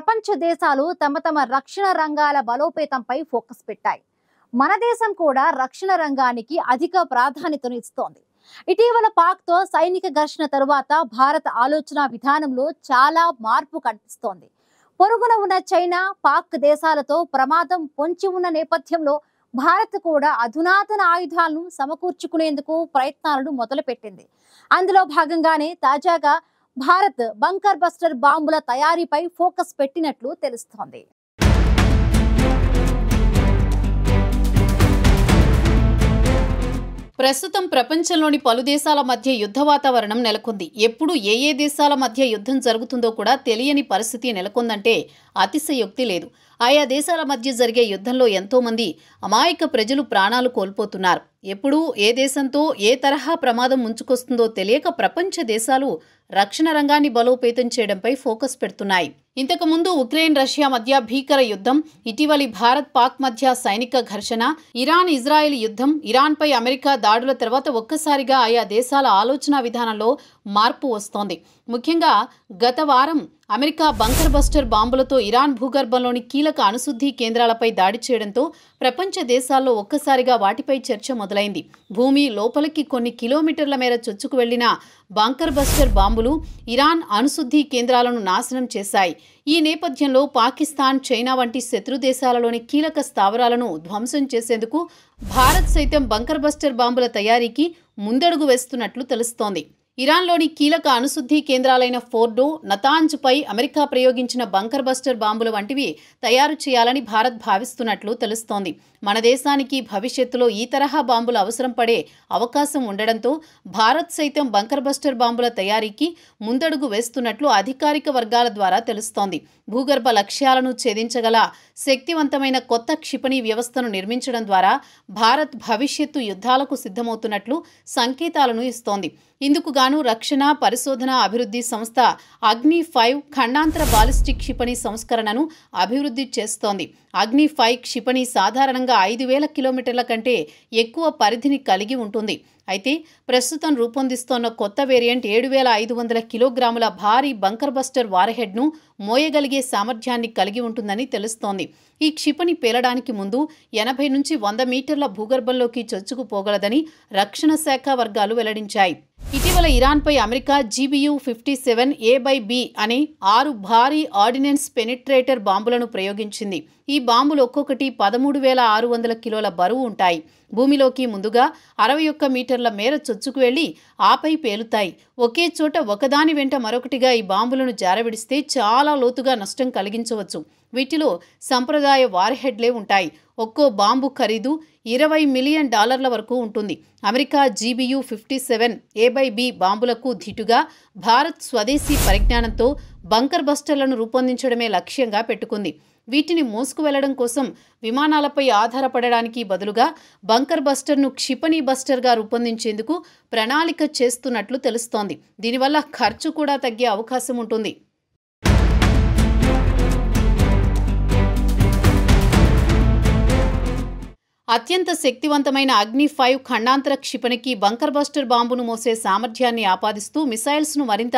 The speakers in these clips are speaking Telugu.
ప్రపంచ దేశాలు తమ రక్షణ రంగాల బలోపేతంపై ఫోకస్ పెట్టాయి. మన దేశం కూడా రక్షణ రంగానికి అధిక ప్రాధాన్యతను ఇస్తోంది. ఇటీవల పాక్తో సైనిక ఘర్షణ తరువాత భారత ఆలోచన విధానంలో చాలా మార్పు కనిపిస్తోంది. పొరుగున ఉన్న చైనా, పాక్ దేశాలతో ప్రమాదం పొంచి ఉన్న నేపథ్యంలో భారత్ కూడా అధునాతన ఆయుధాలను సమకూర్చుకునేందుకు ప్రయత్నాలను మొదలుపెట్టింది. అందులో భాగంగానే తాజాగా భారత్ బంకర్ బస్టర్ బాంబుల తయారీపై ఫోకస్ పెట్టినట్లు తెలుస్తోంది. ప్రస్తుతం ప్రపంచంలోని పలు దేశాల మధ్య యుద్ధ వాతావరణం నెలకొంది. ఎప్పుడు ఏ దేశాల మధ్య యుద్ధం జరుగుతుందో కూడా తెలియని పరిస్థితి నెలకొందంటే అతిశయోక్తి లేదు. ఆయా దేశాల మధ్య జరిగే యుద్ధంలో ఎంతో మంది అమాయక ప్రజలు ప్రాణాలు కోల్పోతున్నారు. ఎప్పుడు ఏ దేశంతో ఏ తరహా ప్రమాదం ముంచుకొస్తుందో తెలియక ప్రపంచ దేశాలు రక్షణ రంగాన్ని బలోపేతం చేయడంపై ఫోకస్ పెడుతున్నాయి. ఇంతకుముందు ఉక్రెయిన్ రష్యా మధ్య భీకర యుద్ధం, ఇటీవలి భారత్ పాక్ మధ్య సైనిక ఘర్షణ, ఇరాన్ ఇజ్రాయెల్ యుద్ధం, ఇరాన్పై అమెరికా దాడుల తర్వాత ఒక్కసారిగా ఆయా దేశాల ఆలోచన విధానంలో మార్పు వస్తోంది. ముఖ్యంగా గత వారం అమెరికా బంకర్ బస్టర్ బాంబులతో ఇరాన్ భూగర్భంలోని కీలక అణుశుద్ధి కేంద్రాలపై దాడి చేయడంతో ప్రపంచ దేశాల్లో ఒక్కసారిగా వాటిపై చర్చ మొదలైంది. భూమి లోపలికి కొన్ని కిలోమీటర్ల మేర చొచ్చుకు వెళ్లిన బంకర్ బస్టర్ బాంబులు ఇరాన్ అణుశుద్ధి కేంద్రాలను నాశనం చేశాయి. ఈ నేపథ్యంలో పాకిస్తాన్, చైనా వంటి శత్రు దేశాలలోని కీలక స్థావరాలను ధ్వంసం చేసేందుకు భారత్ సైతం బంకర్ బస్టర్ బాంబుల తయారీకి ముందడుగు వేస్తున్నట్లు తెలుస్తోంది. ఇరాన్లోని కీలక అణుశుద్ధి కేంద్రాలైన ఫోర్డో, నతాంజ్పై అమెరికా ప్రయోగించిన బంకర్ బస్టర్ బాంబుల వంటివి తయారు చేయాలని భారత్ భావిస్తున్నట్లు తెలుస్తోంది. మన దేశానికి భవిష్యత్తులో ఈ తరహా బాంబులు అవసరం పడే అవకాశం ఉండడంతో భారత్ సైతం బంకర్ బస్టర్ బాంబుల తయారీకి ముందడుగు వేస్తున్నట్లు అధికారిక వర్గాల ద్వారా తెలుస్తోంది. భూగర్భ లక్ష్యాలను ఛేదించగల శక్తివంతమైన కొత్త క్షిపణి వ్యవస్థను నిర్మించడం ద్వారా భారత్ భవిష్యత్తు యుద్ధాలకు సిద్ధమవుతున్నట్లు సంకేతాలను ఇస్తోంది. ఇందుకు గాను రక్షణ పరిశోధన అభివృద్ధి సంస్థ అగ్ని-5 ఖండాంతర బాలిస్టిక్ క్షిపణి సంస్కరణను అభివృద్ధి చేస్తోంది. అగ్ని-5 క్షిపణి సాధారణంగా 5,000 కిలోమీటర్ల కంటే ఎక్కువ పరిధిని కలిగి ఉంటుంది. అయితే ప్రస్తుతం రూపొందిస్తోన్న కొత్త వేరియంట్ 7,500 కిలోగ్రాముల భారీ బంకర్ బస్టర్ వార్హెడ్ను మోయగలిగే సామర్థ్యాన్ని కలిగి ఉంటుందని తెలుస్తోంది. ఈ క్షిపణి పేలడానికి ముందు 80 నుంచి 100 మీటర్ల భూగర్భంలోకి చొచ్చుకుపోగలదని రక్షణ శాఖ వర్గాలు వెల్లడించాయి. ఇటీవల ఇరాన్పై అమెరికా GBU-57A/B అనే 6 భారీ ఆర్డినెన్స్ పెనిట్రేటర్ బాంబులను ప్రయోగించింది. ఈ బాంబులు ఒక్కొక్కటి 13,600 కిలోల బరువు ఉంటాయి. భూమిలోకి ముందుగా 61 మీటర్ల మేర చొచ్చుకు వెళ్లి ఆపై పేలుతాయి. ఒకే చోట ఒకదాని వెంట మరొకటిగా ఈ బాంబులను జారవిడిస్తే చాలా లోతుగా నష్టం కలిగించవచ్చు. వీటిలో సంప్రదాయ వార్హెడ్లే ఉంటాయి. ఒక్కో బాంబు ఖరీదు $20 మిలియన్ వరకు ఉంటుంది. అమెరికా GBU-57A/B బాంబులకు ధీటుగా భారత్ స్వదేశీ పరిజ్ఞానంతో బంకర్ బస్టర్లను రూపొందించడమే లక్ష్యంగా పెట్టుకుంది. వీటిని మోసుకు వెళ్లడం కోసం విమానాలపై ఆధారపడడానికి బదులుగా బంకర్ బస్టర్ను క్షిపణి బస్టర్గా రూపొందించేందుకు ప్రణాళిక చేస్తున్నట్లు తెలుస్తోంది. దీనివల్ల ఖర్చు కూడా తగ్గే అవకాశం ఉంటుంది. అత్యంత శక్తివంతమైన అగ్ని-5 ఖండాంతర క్షిపణికి బంకర్ బస్టర్ బాంబును మోసే సామర్థ్యాన్ని ఆపాదిస్తూ మిసైల్స్ను మరింత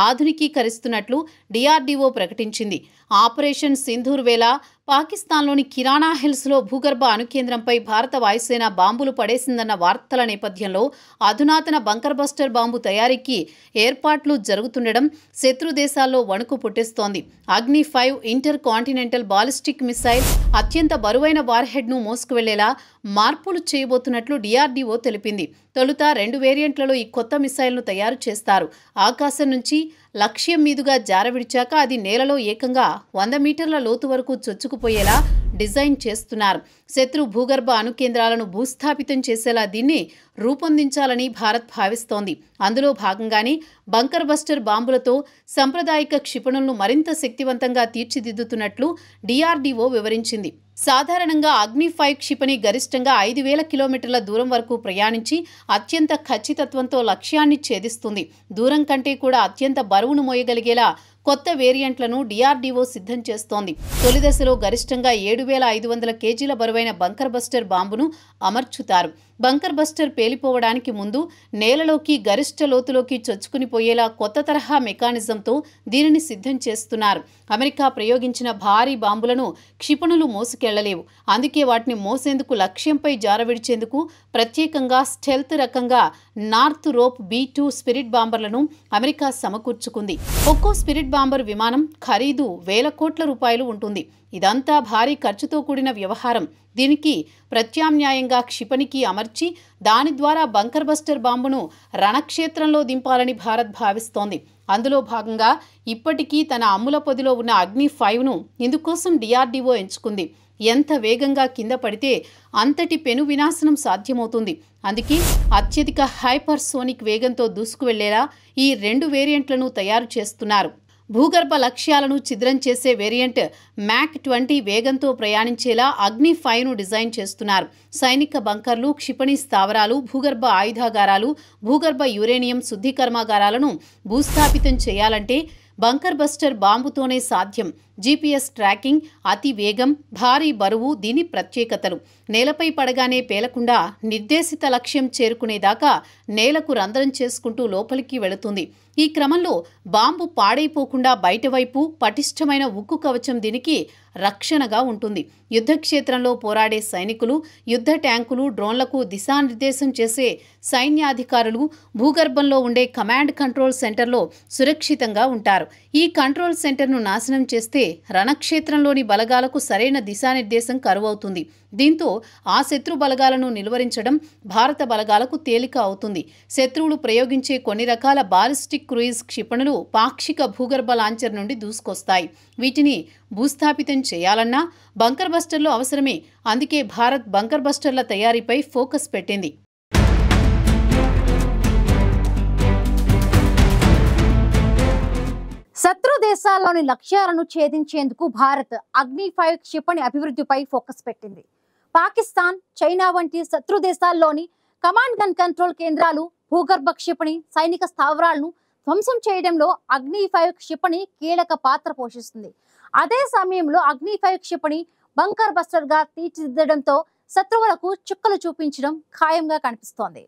ఆధునికీకరిస్తున్నట్లు DRDO ప్రకటించింది. ఆపరేషన్ సింధూర్ వేళ పాకిస్తాన్లోని కిరాణా హిల్స్లో భూగర్భ అణుకేంద్రంపై భారత వాయుసేన బాంబులు పడేసిందన్న వార్తల నేపథ్యంలో అధునాతన బంకర్ బస్టర్ బాంబు తయారీకి ఏర్పాట్లు జరుగుతుండడం శత్రు దేశాల్లో వణుకు పుట్టిస్తోంది. అగ్ని-5 ఇంటర్ కాంటినెంటల్ బాలిస్టిక్ మిసైల్ అత్యంత బరువైన వార్హెడ్ను మోసుకువెళ్లేలా మార్పులు చేయబోతున్నట్లు DRDO తెలిపింది. తొలుత 2 వేరియంట్లలో ఈ కొత్త మిసైల్ను తయారు చేస్తారు. ఆకాశం నుంచి లక్ష్యం మీదుగా జారవిడిచాక అది నేలలో ఏకంగా 100 మీటర్ల లోతు వరకు చొచ్చుకుపోయేలా డిజైన్ చేస్తున్నారు. శత్రు భూగర్భ అణుకేంద్రాలను భూస్థాపితం చేసేలా దీన్ని రూపొందించాలని భారత్ భావిస్తోంది. అందులో భాగంగానే బంకర్ బస్టర్ బాంబులతో సాంప్రదాయిక క్షిపణులను మరింత శక్తివంతంగా తీర్చిదిద్దుతున్నట్లు DRDO వివరించింది. సాధారణంగా అగ్ని-5 క్షిపణి గరిష్టంగా 5,000 కిలోమీటర్ల దూరం వరకు ప్రయాణించి అత్యంత ఖచ్చితత్వంతో లక్ష్యాన్ని ఛేదిస్తుంది. దూరం కంటే కూడా అత్యంత బరువును మోయగలిగేలా కొత్త వేరియంట్లను DRDO సిద్ధం చేస్తోంది. తొలి దశలో గరిష్టంగా 7,500 కేజీల బరువైన బంకర్ బస్టర్ బాంబును అమర్చుతారు. బంకర్ బస్టర్ పేలిపోవడానికి ముందు నేలలోకి గరిష్ట లోతులోకి చొచ్చుకుని పోయేలా కొత్త తరహా మెకానిజంతో దీనిని సిద్ధం చేస్తున్నారు. అమెరికా ప్రయోగించిన భారీ బాంబులను క్షిపణులు మోసుకెళ్లలేవు. అందుకే వాటిని మోసేందుకు లక్ష్యంపై జారవిడిచేందుకు ప్రత్యేకంగా స్టెల్త్ రకంగా నార్త్ రోప్ B-2 స్పిరిట్ బాంబర్లను అమెరికా సమకూర్చుకుంది. ఒక్కో స్పిరిట్ బాంబర్ విమానం ఖరీదు వేల కోట్ల రూపాయలు ఉంటుంది. ఇదంతా భారీ ఖర్చుతో కూడిన వ్యవహారం. దీనికి ప్రత్యామ్నాయంగా క్షిపణికి అమర్చి దాని ద్వారా బంకర్ బస్టర్ బాంబును రణక్షేత్రంలో దింపాలని భారత్ భావిస్తోంది. అందులో భాగంగా ఇప్పటికీ తన అమ్ముల పొదిలో ఉన్న అగ్ని-5ను ఇందుకోసం DRDO ఎంచుకుంది. ఎంత వేగంగా కింద పడితే అంతటి పెను వినాశనం సాధ్యమవుతుంది. అందుకే అత్యధిక హైపర్సోనిక్ వేగంతో దూసుకువెళ్లేలా ఈ 2 వేరియంట్లను తయారు చేస్తున్నారు. భూగర్భ లక్ష్యాలను ఛిద్రం చేసే వేరియంట్ మ్యాక్ 20 వేగంతో ప్రయాణించేలా అగ్ని-5ను డిజైన్ చేస్తున్నారు. సైనిక బంకర్లు, క్షిపణి స్థావరాలు, భూగర్భ ఆయుధాగారాలు, భూగర్భ యురేనియం శుద్ధి కర్మాగారాలను భూస్థాపితం చేయాలంటే బంకర్ బస్టర్ బాంబుతోనే సాధ్యం. GPS ట్రాకింగ్, అతి వేగం, భారీ బరువు దీని ప్రత్యేకతలు. నేలపై పడగానే పేలకుండా నిర్దేశిత లక్ష్యం చేరుకునేదాకా నేలకు రంధ్రం చేసుకుంటూ లోపలికి వెళుతుంది. ఈ క్రమంలో బాంబు పాడైపోకుండా బయటవైపు పటిష్టమైన ఉక్కు కవచం దీనికి రక్షణగా ఉంటుంది. యుద్ధక్షేత్రంలో పోరాడే సైనికులు, యుద్ధ ట్యాంకులు, డ్రోన్లకు దిశానిర్దేశం చేసే సైన్యాధికారులు భూగర్భంలో ఉండే కమాండ్ కంట్రోల్ సెంటర్లో సురక్షితంగా ఉంటారు. ఈ కంట్రోల్ సెంటర్ను నాశనం చేస్తే రణక్షేత్రంలోని బలగాలకు సరైన దిశానిర్దేశం కరువవుతుంది. దీంతో ఆ శత్రు బలగాలను నిలువరించడం భారత బలగాలకు తేలిక అవుతుంది. శత్రువులు ప్రయోగించే కొన్ని రకాల బాలిస్టిక్ క్రూయిజ్ క్షిపణులు పాక్షిక భూగర్భ లాంచర్ నుండి దూసుకొస్తాయి. వీటిని భూస్థాపితం చేయాలన్నా బంకర్ బస్టర్లు అవసరమే. అందుకే భారత్ బంకర్ బస్టర్ల తయారీపై ఫోకస్ పెట్టింది. శత్రు దేశాల్లోని లక్ష్యాలను ఛేదించేందుకు భారత్ అగ్ని-5 క్షిపణి అభివృద్ధిపై ఫోకస్ పెట్టింది. పాకిస్తాన్, చైనా వంటి శత్రు దేశాల్లోని కమాండ్ అండ్ కంట్రోల్ కేంద్రాలు, భూగర్భ క్షిపణి సైనిక స్థావరాలను ధ్వంసం చేయడంలో అగ్ని-5 క్షిపణి కీలక పాత్ర పోషిస్తుంది. అదే సమయంలో అగ్ని-5 క్షిపణి బంకర్ బస్టర్ గా తీర్చిదిద్దడంతో శత్రువులకు చుక్కలు చూపించడం ఖాయంగా కనిపిస్తోంది.